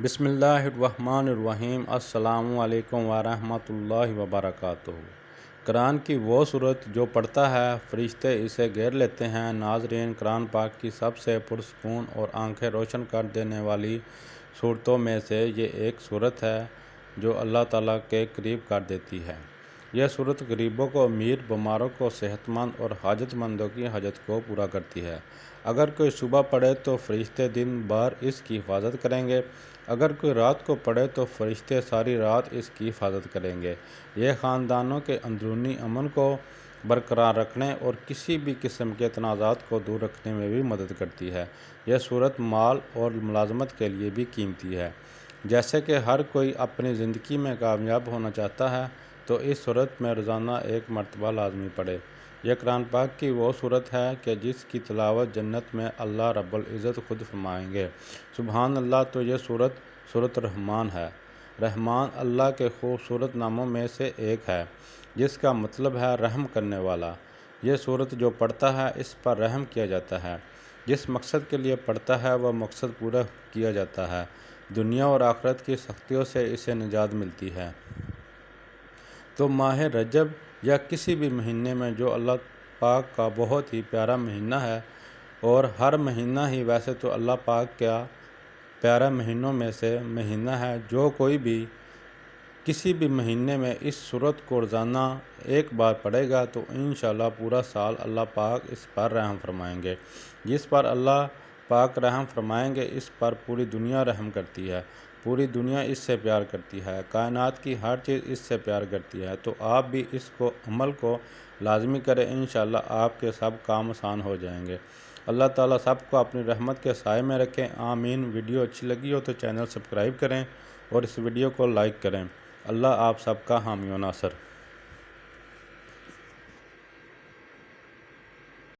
بسم اللہ الرحمن الرحیم۔ السلام علیکم ورحمۃ اللہ وبرکاتہ۔ قرآن کی وہ سورت جو پڑھتا ہے فرشتے اسے گھیر لیتے ہیں۔ ناظرین، قرآن پاک کی سب سے پرسکون اور آنکھیں روشن کر دینے والی صورتوں میں سے یہ ایک صورت ہے جو اللہ تعالیٰ کے قریب کر دیتی ہے۔ یہ صورت غریبوں کو، امیر، بیماروں کو، صحت مند اور حاجت مندوں کی حاجت کو پورا کرتی ہے۔ اگر کوئی صبح پڑھے تو فرشتے دن بھر اس کی حفاظت کریں گے، اگر کوئی رات کو پڑھے تو فرشتے ساری رات اس کی حفاظت کریں گے۔ یہ خاندانوں کے اندرونی امن کو برقرار رکھنے اور کسی بھی قسم کے تنازعات کو دور رکھنے میں بھی مدد کرتی ہے۔ یہ صورت مال اور ملازمت کے لیے بھی قیمتی ہے۔ جیسے کہ ہر کوئی اپنی زندگی میں کامیاب ہونا چاہتا ہے تو اس صورت میں روزانہ ایک مرتبہ لازمی پڑھے۔ یہ قرآن پاک کی وہ صورت ہے کہ جس کی تلاوت جنت میں اللہ رب العزت خود فرمائیں گے۔ سبحان اللہ۔ تو یہ سورت رحمان ہے۔ رحمان اللہ کے خوبصورت ناموں میں سے ایک ہے جس کا مطلب ہے رحم کرنے والا۔ یہ سورت جو پڑھتا ہے اس پر رحم کیا جاتا ہے۔ جس مقصد کے لیے پڑھتا ہے وہ مقصد پورا کیا جاتا ہے۔ دنیا اور آخرت کی سختیوں سے اسے نجات ملتی ہے۔ تو ماہ رجب یا کسی بھی مہینے میں جو اللہ پاک کا بہت ہی پیارا مہینہ ہے، اور ہر مہینہ ہی ویسے تو اللہ پاک کا پیارا مہینوں میں سے مہینہ ہے، جو کوئی بھی کسی بھی مہینے میں اس سورت کو روزانہ ایک بار پڑھے گا تو انشاءاللہ پورا سال اللہ پاک اس پر رحم فرمائیں گے۔ جس پر اللہ پاک رحم فرمائیں گے اس پر پوری دنیا رحم کرتی ہے۔ پوری دنیا اس سے پیار کرتی ہے۔ کائنات کی ہر چیز اس سے پیار کرتی ہے۔ تو آپ بھی اس کو عمل کو لازمی کریں، انشاءاللہ آپ کے سب کام آسان ہو جائیں گے۔ اللہ تعالیٰ سب کو اپنی رحمت کے سائے میں رکھیں، آمین۔ ویڈیو اچھی لگی ہو تو چینل سبسکرائب کریں اور اس ویڈیو کو لائک کریں۔ اللہ آپ سب کا حامی و ناصر۔